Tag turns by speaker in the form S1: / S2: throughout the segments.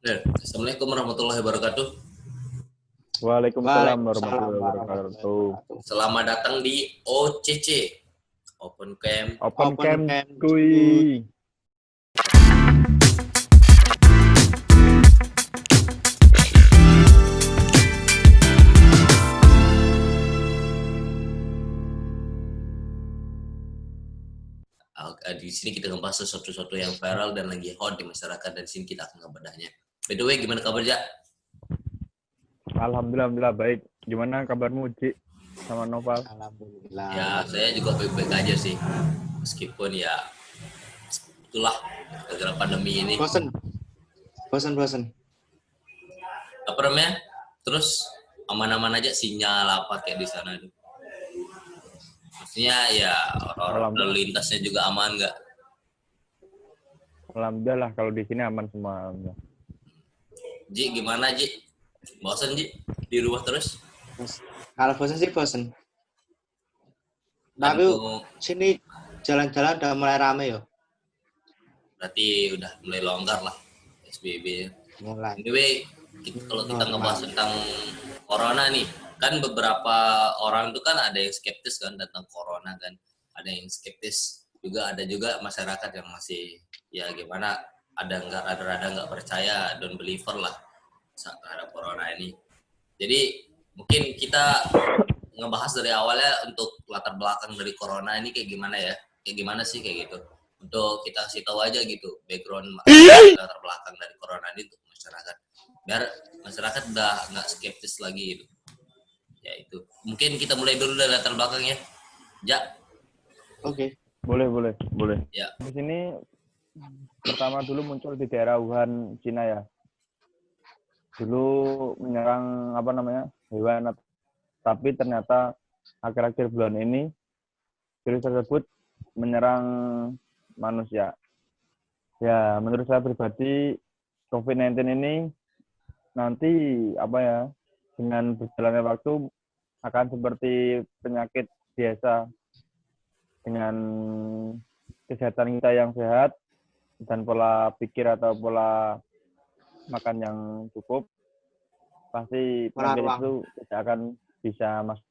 S1: Assalamualaikum warahmatullahi wabarakatuh.
S2: Waalaikumsalam warahmatullahi
S3: Waalaikumsalam
S2: wabarakatuh.
S1: Selamat datang di OCC, Open Camp.
S2: Open Camp
S3: Camp
S2: kuy.
S1: Di sini kita ngebahas sesuatu yang viral dan lagi hot di masyarakat, dan sini kita akan ngebedahnya. By the way, gimana kabar, Jak?
S2: Alhamdulillah baik. Gimana kabarmu, Ci? Sama Noval?
S3: Alhamdulillah.
S1: Ya, saya juga baik-baik aja sih. Meskipun ya itulah gara-gara pandemi ini.
S3: Bosen.
S1: Apa namanya? Terus aman-aman aja sinyal apa kayak di sana tuh. Maksudnya ya orang lalu lintasnya juga aman nggak?
S2: Alhamdulillah kalau di sini aman semua.
S1: Ji, gimana Ji? Bosan Ji di rumah terus?
S3: Kalau bosen sih bosen. Tapi sini jalan-jalan udah mulai rame yo.
S1: Berarti udah mulai longgar lah SBB.
S3: Mulai.
S1: Anyway, kalau kita ngebahas tentang corona nih, kan beberapa orang itu kan ada yang skeptis kan tentang corona kan, ada yang skeptis juga, ada juga masyarakat yang masih ya gimana, ada nggak percaya, don't believer lah terhadap corona ini. Jadi mungkin kita ngebahas dari awalnya untuk latar belakang dari corona ini kayak gimana ya, kayak gimana sih kayak gitu, untuk kita kasih tahu aja gitu background latar belakang dari corona ini untuk masyarakat, biar masyarakat udah nggak skeptis lagi gitu. Ya itu, mungkin kita mulai dulu dari latar belakangnya, Ja.
S3: Oke.
S2: Boleh.
S1: Ya.
S2: Di sini pertama dulu muncul di daerah Wuhan, Cina ya. Dulu menyerang hewan, tapi ternyata akhir-akhir bulan ini virus tersebut menyerang manusia. Ya, menurut saya pribadi COVID-19 ini nanti dengan berjalannya waktu akan seperti penyakit biasa, dengan kesehatan kita yang sehat dan pola pikir atau pola makan yang cukup, pasti penyakit itu tidak akan bisa masuk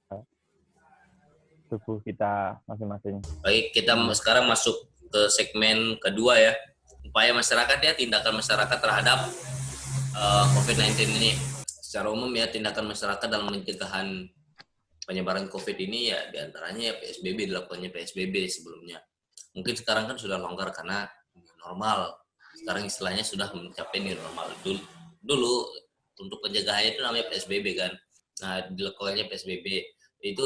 S2: ke tubuh kita masing-masing.
S1: Baik, kita sekarang masuk ke segmen kedua ya, upaya masyarakat ya, tindakan masyarakat terhadap COVID-19 ini. Secara umum ya, tindakan masyarakat dalam pencegahan penyebaran COVID ini ya diantaranya ya PSBB, dilakukannya PSBB sebelumnya. Mungkin sekarang kan sudah longgar karena normal. Sekarang istilahnya sudah mencapai new normal. Dulu untuk pencegahannya itu namanya PSBB kan. Nah, dilakukannya PSBB itu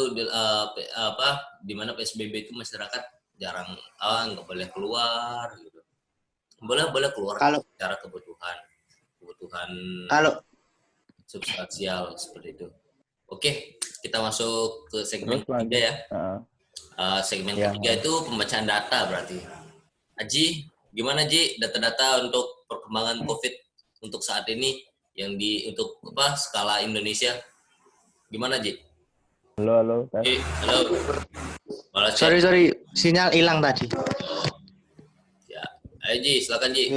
S1: di mana PSBB itu masyarakat jarang nggak boleh keluar gitu. Boleh keluar kalau secara kebutuhan kalau substansial seperti itu. Oke, kita masuk ke segmen ketiga ya. Segmen ketiga itu pembacaan data berarti. Aji, gimana Ji data-data untuk perkembangan COVID untuk saat ini yang untuk skala Indonesia? Gimana Ji?
S2: Halo.
S1: Halo.
S3: Sorry, sinyal hilang tadi.
S1: Ya, ayo Ji, silakan Ji.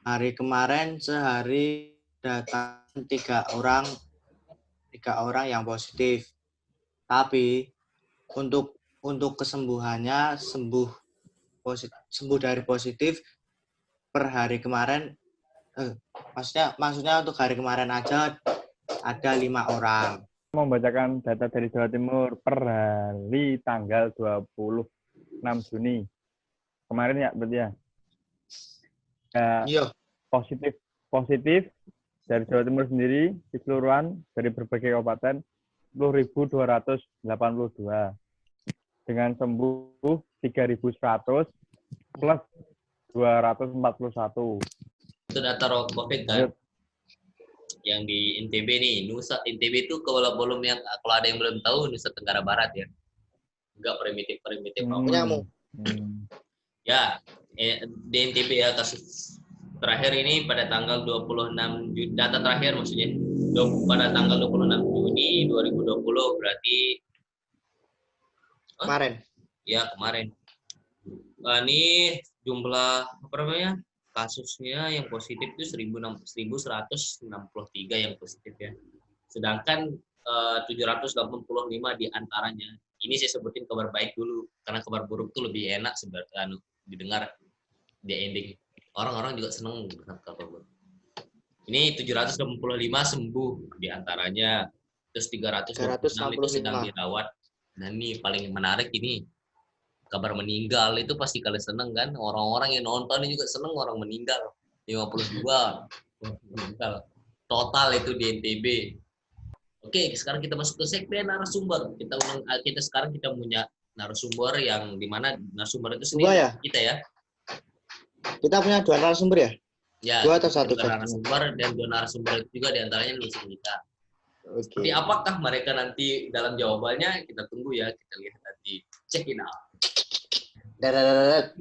S3: Hari kemarin sehari datang tiga orang yang positif. Tapi untuk kesembuhannya sembuh dari positif per hari kemarin, maksudnya untuk hari kemarin aja ada 5 orang.
S2: Membacakan data dari Jawa Timur per hari tanggal 26 Juni kemarin ya, berarti ya.
S3: Iya.
S2: Positif dari Jawa Timur sendiri keseluruhan dari berbagai kabupaten 10.282 dengan sembuh 3.100 plus 241.
S1: Itu data COVID kan? Yang di NTB nih, NTB itu kalau ada yang belum tahu, Nusa Tenggara Barat ya. Enggak primitif. Ya, di NTB ya, kasus terakhir ini pada tanggal 26 Juni, data terakhir maksudnya pada tanggal 26 Juni 2020, berarti
S3: kemarin.
S1: Ya, kemarin. Ini jumlah kasusnya yang positif itu 1.163 yang positif ya. Sedangkan 785 di antaranya, ini saya sebutin kabar baik dulu, karena kabar buruk itu lebih enak sebenarnya didengar di ending. Orang-orang juga seneng dengan kabar buruk. Ini 785 sembuh di antaranya, terus 326 itu sedang
S3: 365.
S1: dirawat. Dan ini paling menarik ini, kabar meninggal itu pasti kalian seneng kan? Orang-orang yang nonton ini juga seneng orang meninggal. 52 meninggal. Total itu di NTB. Oke, sekarang kita masuk ke segmen narasumber. Kita sekarang kita punya narasumber yang dimana narasumber itu
S3: Dua
S1: sendiri
S3: ya?
S1: kita ya.
S3: Kita punya 2 narasumber ya?
S1: Ya,
S3: 2 atau 1
S1: dua narasumber dan dua narasumber itu juga diantaranya dosen kita. Seperti
S3: Oke.
S1: apakah mereka nanti dalam jawabannya, kita tunggu ya, kita lihat nanti. Check it out.
S3: Dadadadadad.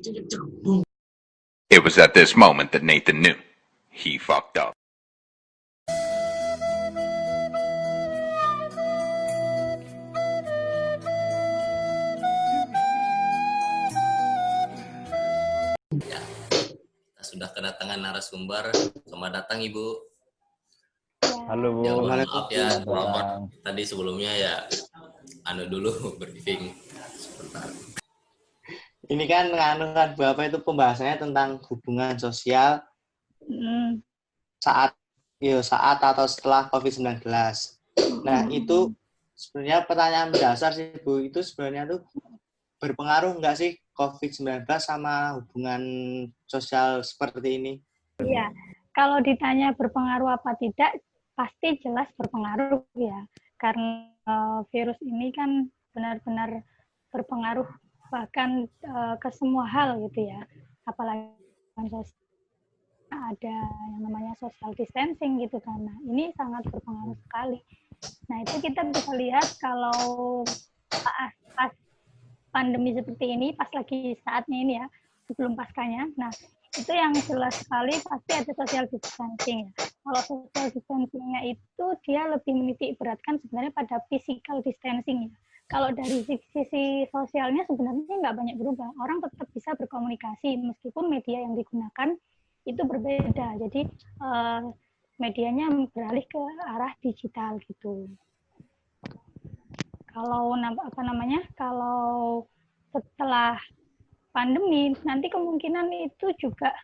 S4: It was at this moment that Nathan knew he fucked up.
S1: Kita sudah kedatangan narasumber. Selamat datang Ibu.
S2: Halo Bu.
S1: Ya, mohon
S3: Waalaikumsalam.
S1: maaf ya,
S2: Selamat
S1: terlambat.
S2: datang.
S1: Tadi sebelumnya ya, dulu briefing sebentar.
S3: Ini kan Bapak itu pembahasannya tentang hubungan sosial saat atau setelah COVID-19. Nah, itu sebenarnya pertanyaan mendasar sih Bu, itu sebenarnya tuh berpengaruh nggak sih COVID-19 sama hubungan sosial seperti ini?
S5: Iya, kalau ditanya berpengaruh apa tidak, pasti jelas berpengaruh ya. Karena virus ini kan benar-benar berpengaruh bahkan ke semua hal gitu ya. Apalagi ada yang namanya social distancing gitu kan. Nah, ini sangat berpengaruh sekali. Nah, itu kita bisa lihat kalau pas pandemi seperti ini, pas lagi saatnya ini ya, sebelum paskanya. Nah, itu yang jelas sekali pasti ada social distancing ya. Kalau social distancing-nya itu dia lebih menitik beratkan sebenarnya pada physical distancing ya. Kalau dari sisi sosialnya sebenarnya nggak banyak berubah. Orang tetap bisa berkomunikasi meskipun media yang digunakan itu berbeda. Jadi medianya beralih ke arah digital gitu. Kalau kalau setelah pandemi nanti kemungkinan itu juga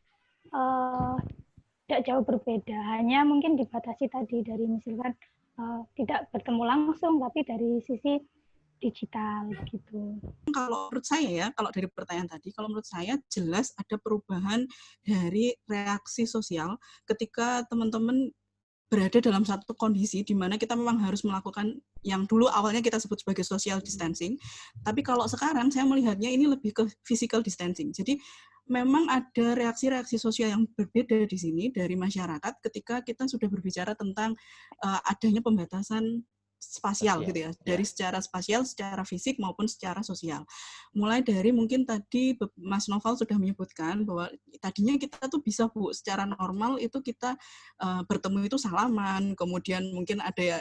S5: tidak jauh berbeda, hanya mungkin dibatasi tadi dari misalkan tidak bertemu langsung tapi dari sisi digital gitu.
S6: Kalau menurut saya ya, kalau dari pertanyaan tadi, kalau menurut saya jelas ada perubahan dari reaksi sosial ketika teman-teman berada dalam satu kondisi di mana kita memang harus melakukan yang dulu awalnya kita sebut sebagai social distancing, tapi kalau sekarang saya melihatnya ini lebih ke physical distancing. Jadi memang ada reaksi-reaksi sosial yang berbeda di sini dari masyarakat ketika kita sudah berbicara tentang adanya pembatasan spasial gitu ya, dari secara spasial, secara fisik maupun secara sosial. Mulai dari mungkin tadi Mas Noval sudah menyebutkan bahwa tadinya kita tuh bisa Bu, secara normal itu kita bertemu itu salaman, kemudian mungkin ada ya,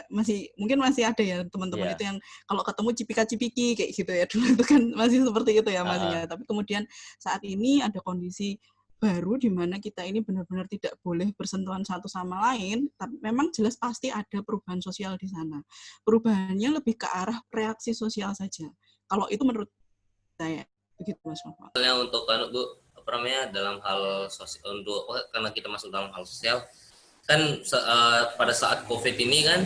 S6: mungkin masih ada ya teman-teman itu yang kalau ketemu cipika-cipiki kayak gitu ya, dulu itu kan masih seperti itu ya Mas ya. Tapi kemudian saat ini ada kondisi baru di mana kita ini benar-benar tidak boleh bersentuhan satu sama lain, tapi memang jelas pasti ada perubahan sosial di sana. Perubahannya lebih ke arah reaksi sosial saja. Kalau itu menurut saya begitu Mas Noval.
S1: Untuk Bu, dalam hal sosial, karena kita masuk dalam hal sosial, kan pada saat COVID ini kan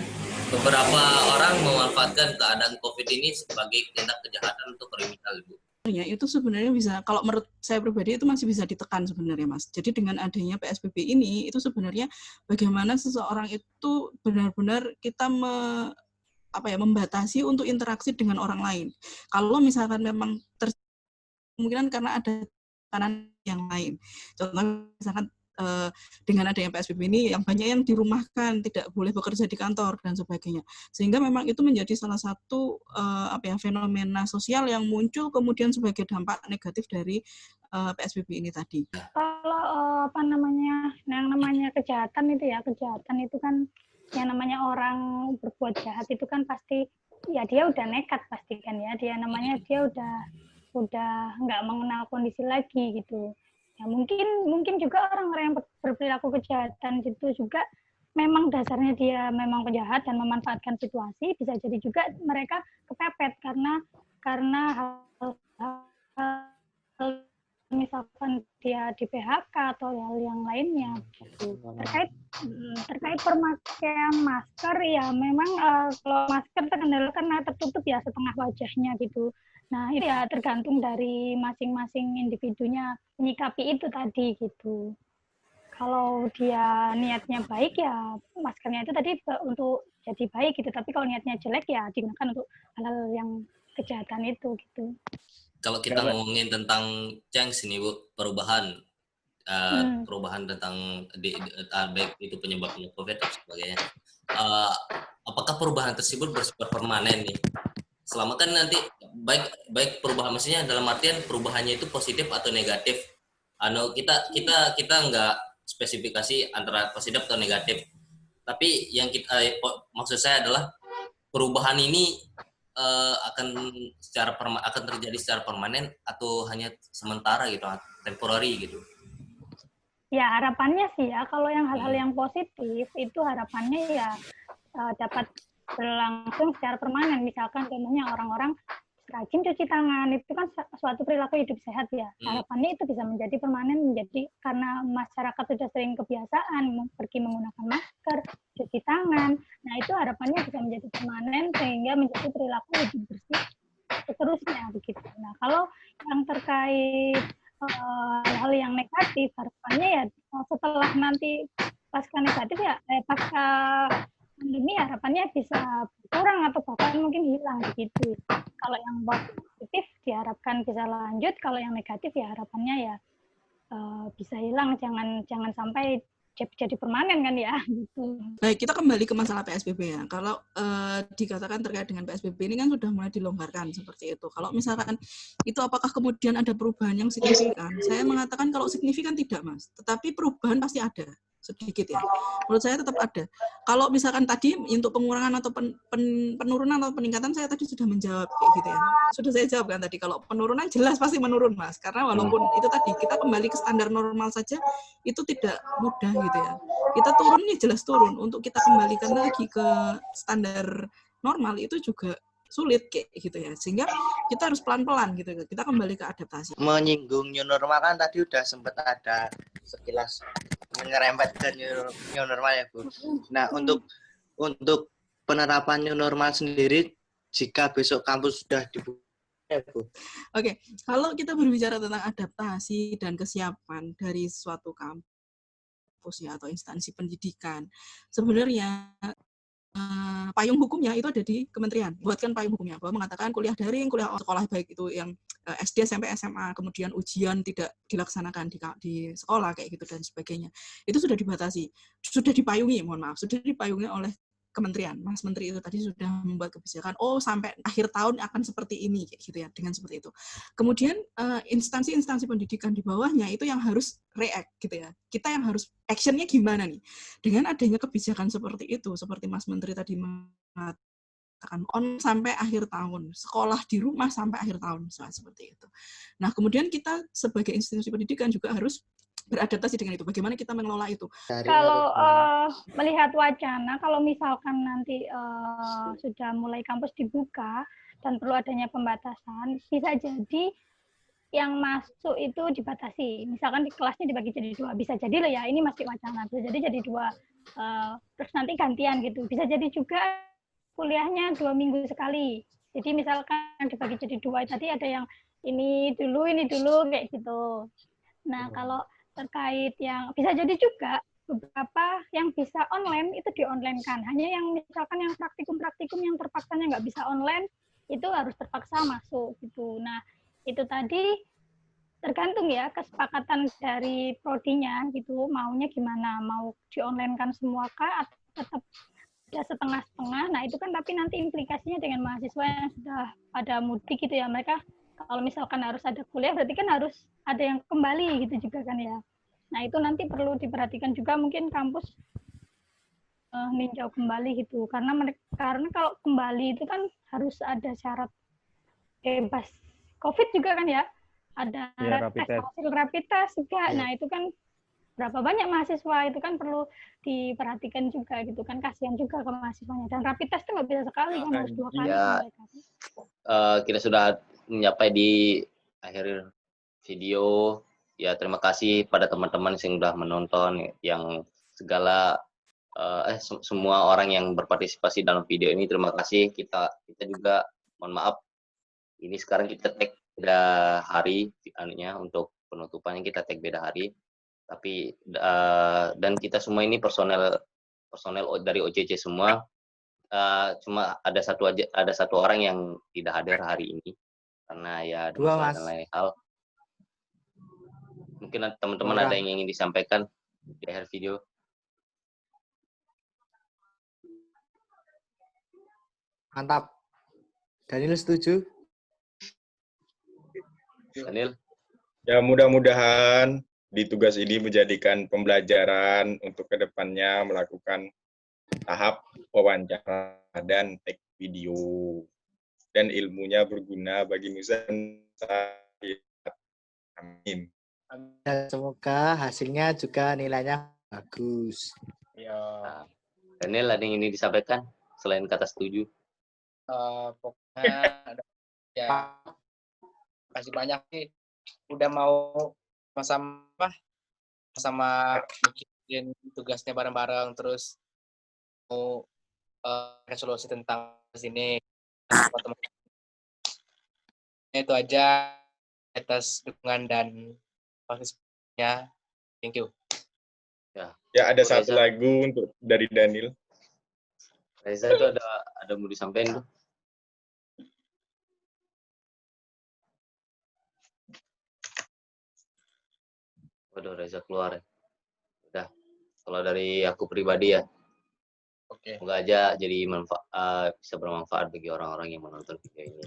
S1: beberapa orang memanfaatkan keadaan COVID ini sebagai tindak kejahatan atau kriminal, Bu.
S6: Itu sebenarnya bisa, kalau menurut saya pribadi itu masih bisa ditekan sebenarnya Mas. Jadi dengan adanya PSBB ini, itu sebenarnya bagaimana seseorang itu benar-benar kita membatasi untuk interaksi dengan orang lain. Kalau misalkan memang kemungkinan karena ada tekanan yang lain. Contohnya misalkan dengan adanya PSBB ini yang banyak yang dirumahkan, tidak boleh bekerja di kantor dan sebagainya. Sehingga memang itu menjadi salah satu fenomena sosial yang muncul kemudian sebagai dampak negatif dari PSBB ini tadi.
S5: Kalau yang namanya kejahatan itu kan yang namanya orang berbuat jahat itu kan pasti ya dia udah nekat pasti kan ya, dia udah nggak mengenal kondisi lagi gitu. Ya mungkin juga orang-orang yang berperilaku kejahatan itu juga memang dasarnya dia memang penjahat dan memanfaatkan situasi, bisa jadi juga mereka kepepet karena hal misalkan dia di PHK atau hal yang lainnya gitu. Terkait pemakaian masker ya memang kalau masker terkendala karena tertutup ya setengah wajahnya gitu. Nah itu ya tergantung dari masing-masing individunya menyikapi itu tadi gitu. Kalau dia niatnya baik ya maskernya itu tadi untuk jadi baik gitu, tapi kalau niatnya jelek ya digunakan untuk hal-hal yang kejahatan itu gitu.
S1: Kalau kita ngomongin tentang change ini Bu, perubahan tentang baik itu penyebabnya COVID dan sebagainya. Apakah perubahan tersebut bersifat permanen nih? Selama kan nanti baik perubahan, maksudnya dalam artian perubahannya itu positif atau negatif. Kita nggak spesifikasi antara positif atau negatif. Tapi yang maksud saya adalah perubahan ini akan terjadi secara permanen atau hanya sementara gitu, temporary gitu.
S5: Ya harapannya sih ya, kalau yang hal-hal yang positif itu harapannya ya dapat berlangsung secara permanen. Misalkan contohnya orang-orang rajin cuci tangan, itu kan suatu perilaku hidup sehat ya. Harapannya itu bisa menjadi permanen, menjadi karena masyarakat sudah sering kebiasaan pergi menggunakan masker, cuci tangan. Nah itu harapannya bisa menjadi permanen sehingga menjadi perilaku hidup bersih seterusnya begitu. Nah kalau yang terkait hal yang negatif, harapannya ya setelah nanti pasca negatif ya pasca pandemi harapannya bisa berkurang atau bahkan mungkin hilang begitu. Kalau yang positif diharapkan bisa lanjut, kalau yang negatif ya harapannya ya bisa hilang, jangan sampai jadi permanen kan ya gitu.
S6: Baik, kita kembali ke masalah PSBB ya. Kalau dikatakan terkait dengan PSBB ini kan sudah mulai dilonggarkan seperti itu. Kalau misalkan itu apakah kemudian ada perubahan yang signifikan? Saya mengatakan kalau signifikan tidak, Mas. Tetapi perubahan pasti ada, sedikit ya. Menurut saya tetap ada. Kalau misalkan tadi untuk pengurangan atau penurunan atau peningkatan saya tadi sudah menjawab kayak gitu ya. Sudah saya jawab kan tadi, kalau penurunan jelas pasti menurun, Mas. Karena walaupun itu tadi kita kembali ke standar normal saja itu tidak mudah gitu ya. Kita turunnya jelas turun, untuk kita kembalikan lagi ke standar normal itu juga sulit kayak gitu ya, sehingga kita harus pelan-pelan gitu, kita kembali ke adaptasi.
S3: Menyinggung new normal kan tadi udah sempat ada sekilas menyerempet ke new normal ya Bu. Nah untuk penerapan new normal sendiri jika besok kampus sudah dibuka ya Bu.
S6: Oke, kalau kita berbicara tentang adaptasi dan kesiapan dari suatu kampus ya, atau instansi pendidikan, sebenarnya payung hukumnya itu ada di kementerian, buatkan payung hukumnya bahwa mengatakan kuliah daring, kuliah sekolah baik itu yang SD, SMP, SMA, kemudian ujian tidak dilaksanakan di sekolah kayak gitu dan sebagainya. Itu sudah dibatasi, sudah dipayungi oleh kementerian. Mas Menteri itu tadi sudah membuat kebijakan, sampai akhir tahun akan seperti ini, kayak gitu ya, dengan seperti itu. Kemudian instansi-instansi pendidikan di bawahnya itu yang harus react gitu ya. Kita yang harus actionnya gimana nih? Dengan adanya kebijakan seperti itu, seperti Mas Menteri tadi mengatakan sampai akhir tahun, sekolah di rumah sampai akhir tahun, seperti itu. Nah, kemudian kita sebagai institusi pendidikan juga harus beradaptasi dengan itu. Bagaimana kita mengelola itu?
S5: Kalau melihat wacana, kalau misalkan nanti sudah mulai kampus dibuka dan perlu adanya pembatasan, bisa jadi yang masuk itu dibatasi. Misalkan di kelasnya dibagi jadi 2, bisa jadi loh ya, ini masih wacana, bisa jadi 2, terus nanti gantian gitu. Bisa jadi juga kuliahnya 2 minggu sekali. Jadi misalkan dibagi jadi 2, tadi ada yang ini dulu kayak gitu. Nah kalau terkait yang bisa jadi juga beberapa yang bisa online itu di-online-kan. Hanya yang misalkan yang praktikum yang terpaksanya nggak bisa online itu harus terpaksa masuk gitu. Nah itu tadi tergantung ya kesepakatan dari prodinya gitu, maunya gimana, mau di-online-kan semua kah atau tetap ada setengah-setengah. Nah itu kan tapi nanti implikasinya dengan mahasiswa yang sudah pada mudik gitu ya, mereka kalau misalkan harus ada kuliah berarti kan harus ada yang kembali gitu juga kan ya. Nah itu nanti perlu diperhatikan juga mungkin kampus ninjau kembali gitu, karena kalau kembali itu kan harus ada syarat bebas COVID juga kan ya, ada
S2: Iya, rapid test.
S5: hasil rapid test juga.
S3: Iya.
S5: Nah, itu kan berapa banyak mahasiswa itu kan perlu diperhatikan juga gitu kan, kasihan juga ke mahasiswanya. Dan rapid test itu nggak bisa sekali kan, harus 2 kali
S1: Ya.
S5: mereka.
S1: Kita sudah mencapai di akhir video. Ya, terima kasih pada teman-teman yang sudah menonton, yang segala semua orang yang berpartisipasi dalam video ini. Terima kasih. Kita juga mohon maaf. Ini sekarang kita tag beda hari anunya untuk penutupannya, kita tag beda hari. Tapi dan kita semua ini personel dari OCC semua. Cuma ada satu orang yang tidak hadir hari ini karena ya ada
S3: 2,
S1: masalah
S3: Mas.
S1: dan lain hal. Mungkin teman-teman
S3: Orang.
S1: ada yang ingin disampaikan di akhir video.
S3: Mantap. Daniel setuju?
S1: Daniel?
S7: Ya, mudah-mudahan di tugas ini menjadikan pembelajaran untuk kedepannya melakukan tahap wawancara dan tag video. Dan ilmunya berguna bagi Nusantara. Amin.
S3: Dan semoga hasilnya juga nilainya bagus.
S7: Ya,
S1: Daniel, ada yang ingin disampaikan selain kata setuju?
S8: Pokoknya ya kasih banyak sih udah mau sama bikin tugasnya bareng-bareng, terus mau resolusi tentang sini. Itu aja atas dukungan dan partisipasinya. Thank you.
S7: ya ada
S1: Reza.
S7: satu lagu untuk dari Daniel.
S1: Reza itu ada mau disampaikan tuh? Waduh, Reza keluar ya. Udah. Kalau dari aku pribadi ya,
S8: Oke.
S1: semoga aja jadi bisa bermanfaat bagi orang-orang yang menonton video ini.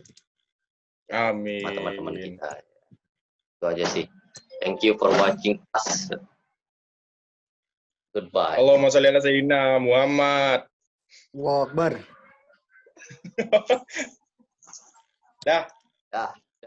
S7: Amin.
S1: Sama teman-teman kita. Itu aja sih. Thank you for watching us. Goodbye.
S7: Allahumma sholli ala sayyidina Muhammad.
S3: Allahu Akbar.
S7: Dah.
S1: Dah.